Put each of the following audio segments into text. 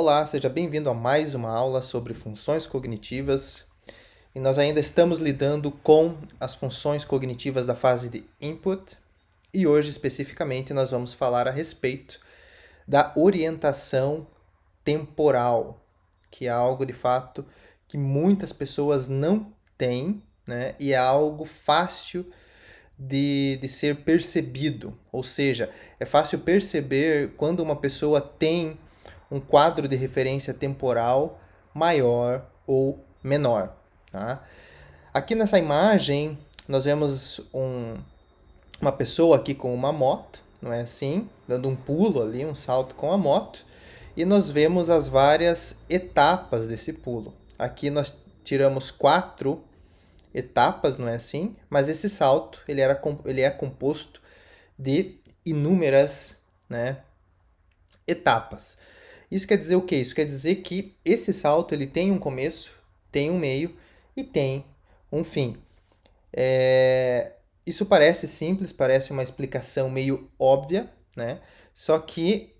Olá, seja bem-vindo a mais uma aula sobre funções cognitivas. E nós ainda estamos lidando com as funções cognitivas da fase de input. E hoje, especificamente, nós vamos falar a respeito da orientação temporal, que é algo de fato que muitas pessoas não têm, né? E é algo fácil de ser percebido. Ou seja, é fácil perceber quando uma pessoa tem um quadro de referência temporal maior ou menor. Tá? Aqui nessa imagem, nós vemos uma pessoa aqui com uma moto, não é assim? Dando um pulo ali, um salto com a moto. E nós vemos as várias etapas desse pulo. Aqui nós tiramos 4 etapas, não é assim? Mas esse salto ele é composto de inúmeras, né, etapas. Isso quer dizer o quê? Isso quer dizer que esse salto ele tem um começo, tem um meio e tem um fim. Isso parece simples, parece uma explicação meio óbvia, né? Só que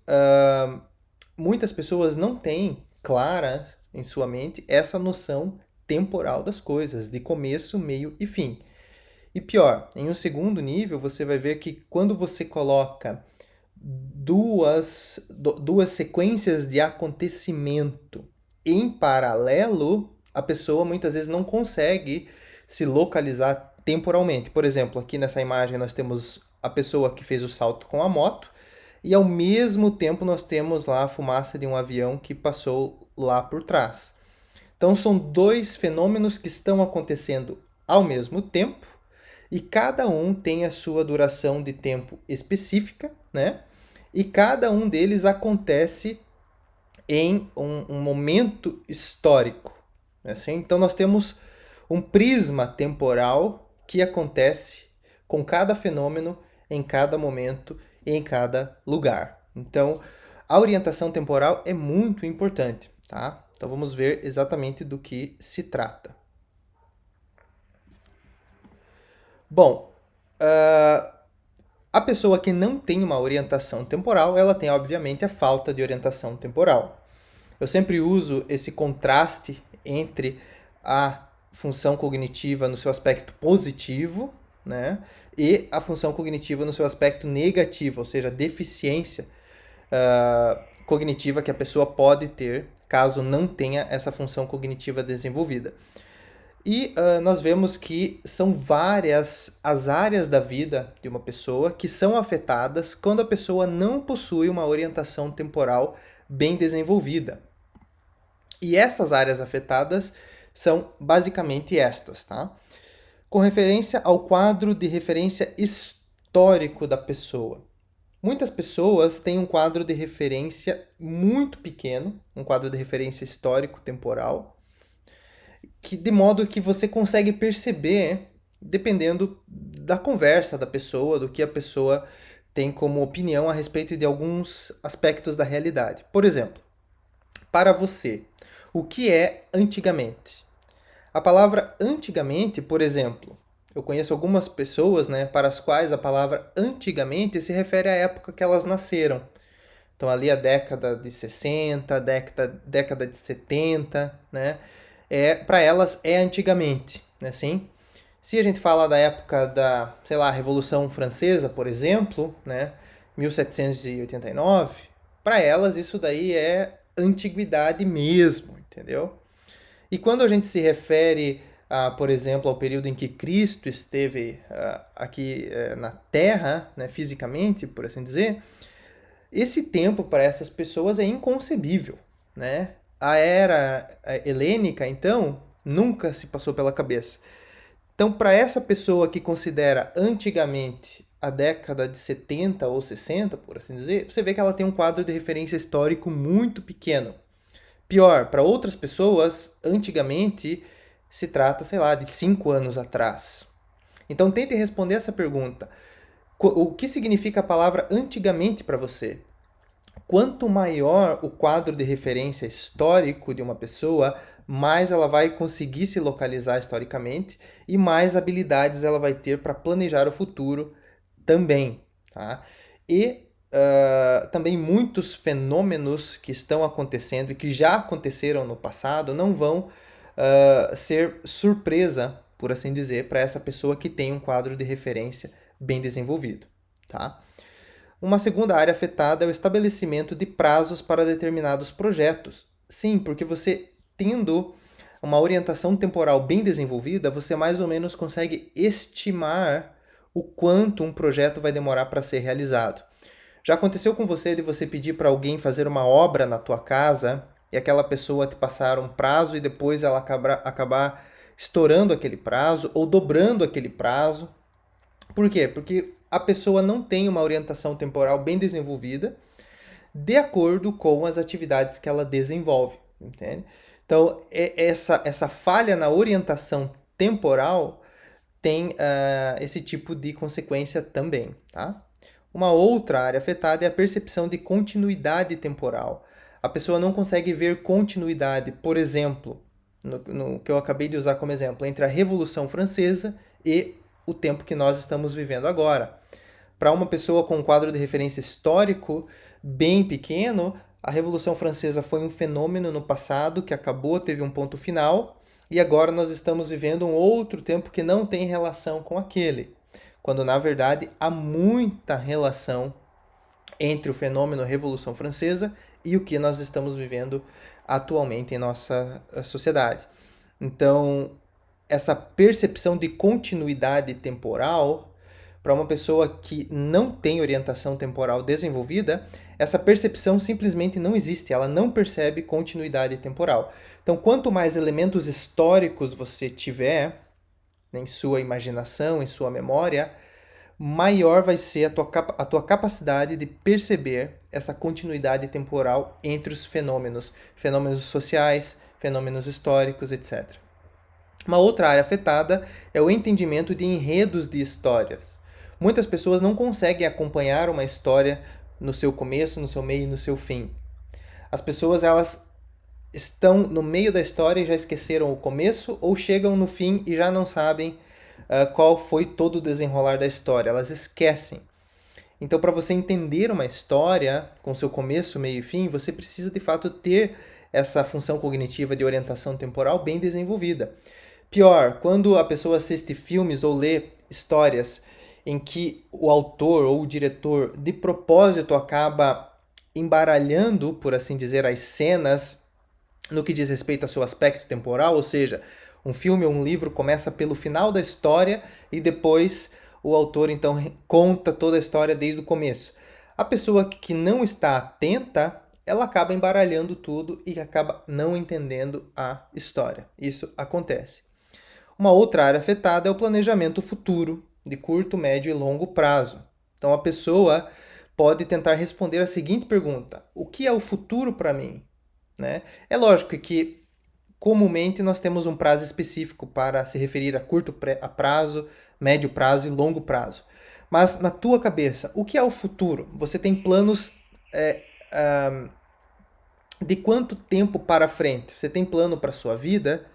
muitas pessoas não têm clara em sua mente essa noção temporal das coisas, de começo, meio e fim. E pior, em um segundo nível, você vai ver que quando você coloca duas sequências de acontecimento em paralelo, a pessoa muitas vezes não consegue se localizar temporalmente. Por exemplo, aqui nessa imagem nós temos a pessoa que fez o salto com a moto e ao mesmo tempo nós temos lá a fumaça de um avião que passou lá por trás. Então são dois fenômenos que estão acontecendo ao mesmo tempo e cada um tem a sua duração de tempo específica, né? E cada um deles acontece em um momento histórico. Assim? Então nós temos um prisma temporal que acontece com cada fenômeno em cada momento e em cada lugar. Então a orientação temporal é muito importante, tá? Então vamos ver exatamente do que se trata. Bom, a pessoa que não tem uma orientação temporal, ela tem obviamente a falta de orientação temporal. Eu sempre uso esse contraste entre a função cognitiva no seu aspecto positivo, né, e a função cognitiva no seu aspecto negativo, ou seja, a deficiência cognitiva que a pessoa pode ter caso não tenha essa função cognitiva desenvolvida. E nós vemos que são várias as áreas da vida de uma pessoa que são afetadas quando a pessoa não possui uma orientação temporal bem desenvolvida. E essas áreas afetadas são basicamente estas, tá? Com referência ao quadro de referência histórico da pessoa. Muitas pessoas têm um quadro de referência muito pequeno, um quadro de referência histórico temporal, que de modo que você consegue perceber, dependendo da conversa da pessoa, do que a pessoa tem como opinião a respeito de alguns aspectos da realidade. Por exemplo, para você, o que é antigamente? A palavra antigamente, por exemplo, eu conheço algumas pessoas, né, para as quais a palavra antigamente se refere à época que elas nasceram. Então ali a década de 60, década de 70, né? Para elas é antigamente, né, assim? Se a gente fala da época da, sei lá, Revolução Francesa, por exemplo, né, 1789, para elas isso daí é antiguidade mesmo, entendeu? E quando a gente se refere, por exemplo, ao período em que Cristo esteve aqui na Terra, né, fisicamente, por assim dizer, esse tempo para essas pessoas é inconcebível, né? A era helênica, então, nunca se passou pela cabeça. Então, para essa pessoa que considera antigamente a década de 70 ou 60, por assim dizer, você vê que ela tem um quadro de referência histórico muito pequeno. Pior, para outras pessoas, antigamente se trata, sei lá, de 5 anos atrás. Então, tente responder essa pergunta. O que significa a palavra antigamente para você? Quanto maior o quadro de referência histórico de uma pessoa, mais ela vai conseguir se localizar historicamente e mais habilidades ela vai ter para planejar o futuro também. Tá? E também muitos fenômenos que estão acontecendo e que já aconteceram no passado não vão ser surpresa, por assim dizer, para essa pessoa que tem um quadro de referência bem desenvolvido, tá? Uma segunda área afetada é o estabelecimento de prazos para determinados projetos. Sim, porque você tendo uma orientação temporal bem desenvolvida, você mais ou menos consegue estimar o quanto um projeto vai demorar para ser realizado. Já aconteceu com você de você pedir para alguém fazer uma obra na tua casa e aquela pessoa te passar um prazo e depois ela acabar estourando aquele prazo ou dobrando aquele prazo? Por quê? Porque a pessoa não tem uma orientação temporal bem desenvolvida de acordo com as atividades que ela desenvolve, entende? Então, essa falha na orientação temporal tem esse tipo de consequência também, tá? Uma outra área afetada é a percepção de continuidade temporal. A pessoa não consegue ver continuidade, por exemplo, no que eu acabei de usar como exemplo, entre a Revolução Francesa e o tempo que nós estamos vivendo agora. Para uma pessoa com um quadro de referência histórico bem pequeno, a Revolução Francesa foi um fenômeno no passado que acabou, teve um ponto final, e agora nós estamos vivendo um outro tempo que não tem relação com aquele, quando na verdade há muita relação entre o fenômeno Revolução Francesa e o que nós estamos vivendo atualmente em nossa sociedade. Então, essa percepção de continuidade temporal, para uma pessoa que não tem orientação temporal desenvolvida, essa percepção simplesmente não existe, ela não percebe continuidade temporal. Então, quanto mais elementos históricos você tiver em sua imaginação, em sua memória, maior vai ser a tua capacidade de perceber essa continuidade temporal entre os fenômenos sociais, fenômenos históricos, etc. Uma outra área afetada é o entendimento de enredos de histórias. Muitas pessoas não conseguem acompanhar uma história no seu começo, no seu meio e no seu fim. As pessoas, elas estão no meio da história e já esqueceram o começo, ou chegam no fim e já não sabem qual foi todo o desenrolar da história. Elas esquecem. Então, para você entender uma história com seu começo, meio e fim, você precisa de fato ter essa função cognitiva de orientação temporal bem desenvolvida. Pior, quando a pessoa assiste filmes ou lê histórias em que o autor ou o diretor de propósito acaba embaralhando, por assim dizer, as cenas no que diz respeito ao seu aspecto temporal, ou seja, um filme ou um livro começa pelo final da história e depois o autor então conta toda a história desde o começo. A pessoa que não está atenta, ela acaba embaralhando tudo e acaba não entendendo a história. Isso acontece. Uma outra área afetada é o planejamento futuro, de curto, médio e longo prazo. Então a pessoa pode tentar responder a seguinte pergunta: o que é o futuro para mim? Né? É lógico que comumente nós temos um prazo específico para se referir a curto prazo, médio prazo e longo prazo. Mas na tua cabeça, o que é o futuro? Você tem planos de quanto tempo para frente? Você tem plano para a sua vida?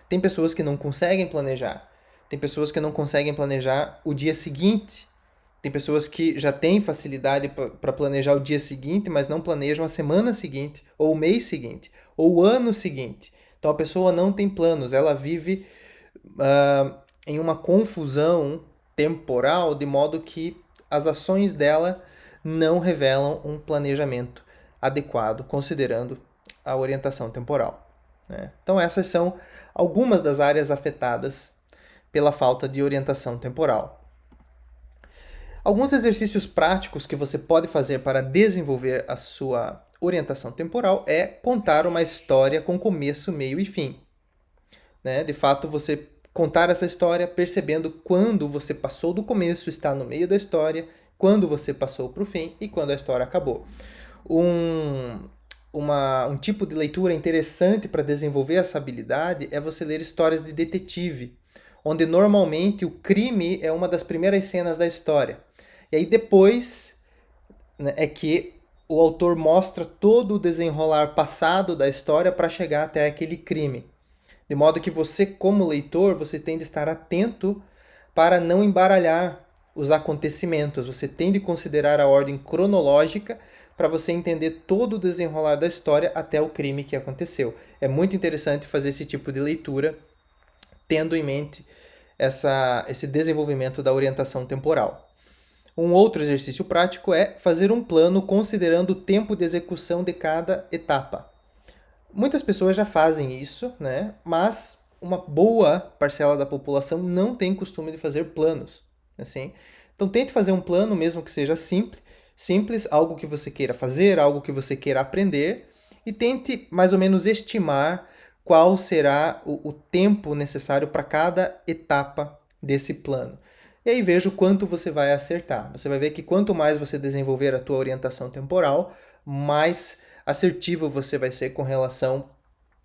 Tem pessoas que não conseguem planejar. Tem pessoas que não conseguem planejar o dia seguinte. Tem pessoas que já têm facilidade para planejar o dia seguinte, mas não planejam a semana seguinte, ou o mês seguinte, ou o ano seguinte. Então a pessoa não tem planos, ela vive em uma confusão temporal, de modo que as ações dela não revelam um planejamento adequado, considerando a orientação temporal. Né? Então essas são algumas das áreas afetadas pela falta de orientação temporal. Alguns exercícios práticos que você pode fazer para desenvolver a sua orientação temporal é contar uma história com começo, meio e fim. Né? De fato, você contar essa história percebendo quando você passou do começo, está no meio da história, quando você passou para o fim e quando a história acabou. Um tipo de leitura interessante para desenvolver essa habilidade é você ler histórias de detetive, onde normalmente o crime é uma das primeiras cenas da história. E aí depois, né, é que o autor mostra todo o desenrolar passado da história para chegar até aquele crime. De modo que você, como leitor, você tem de estar atento para não embaralhar os acontecimentos, você tem de considerar a ordem cronológica para você entender todo o desenrolar da história até o crime que aconteceu. É muito interessante fazer esse tipo de leitura, tendo em mente esse desenvolvimento da orientação temporal. Um outro exercício prático é fazer um plano considerando o tempo de execução de cada etapa. Muitas pessoas já fazem isso, né? Mas uma boa parcela da população não tem costume de fazer planos, assim. Então tente fazer um plano, mesmo que seja simples, algo que você queira fazer, algo que você queira aprender, e tente mais ou menos estimar qual será o tempo necessário para cada etapa desse plano. E aí veja o quanto você vai acertar. Você vai ver que quanto mais você desenvolver a tua orientação temporal, mais assertivo você vai ser com relação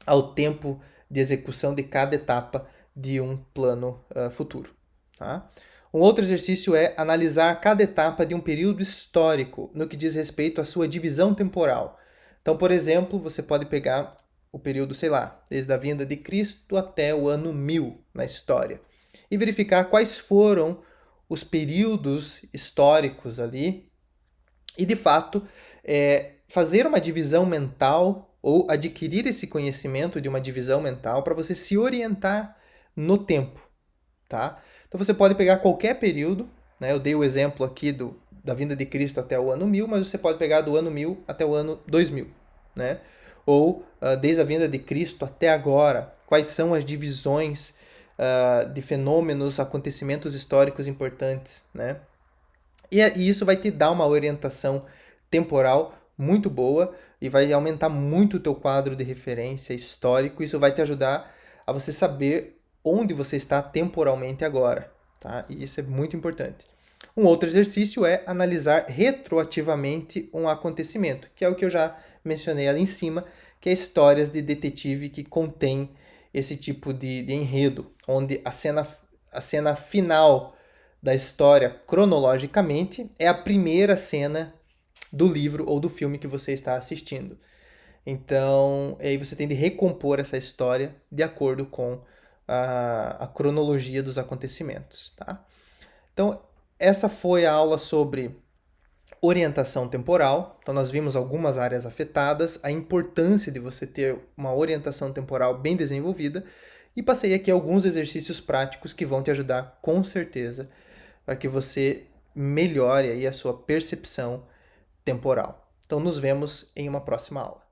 ao tempo de execução de cada etapa de um plano futuro. Tá? Um outro exercício é analisar cada etapa de um período histórico no que diz respeito à sua divisão temporal. Então, por exemplo, você pode pegar o período, sei lá, desde a vinda de Cristo até o ano 1000 na história e verificar quais foram os períodos históricos ali e, de fato, fazer uma divisão mental ou adquirir esse conhecimento de uma divisão mental para você se orientar no tempo, tá? Então você pode pegar qualquer período, né? Eu dei o exemplo aqui da vinda de Cristo até o ano 1000, mas você pode pegar do ano 1000 até o ano 2000, né? Ou desde a vinda de Cristo até agora, quais são as divisões de fenômenos, acontecimentos históricos importantes, né? E isso vai te dar uma orientação temporal muito boa e vai aumentar muito o teu quadro de referência histórico. Isso vai te ajudar a você saber onde você está temporalmente agora, tá? E isso é muito importante. Um outro exercício é analisar retroativamente um acontecimento, que é o que eu já mencionei ali em cima, que é histórias de detetive que contém esse tipo de enredo, onde a cena final da história cronologicamente é a primeira cena do livro ou do filme que você está assistindo. Então, aí você tem de recompor essa história de acordo com a cronologia dos acontecimentos, tá? Então, essa foi a aula sobre orientação temporal. Então, nós vimos algumas áreas afetadas, a importância de você ter uma orientação temporal bem desenvolvida e passei aqui alguns exercícios práticos que vão te ajudar com certeza para que você melhore aí a sua percepção temporal. Então, nos vemos em uma próxima aula.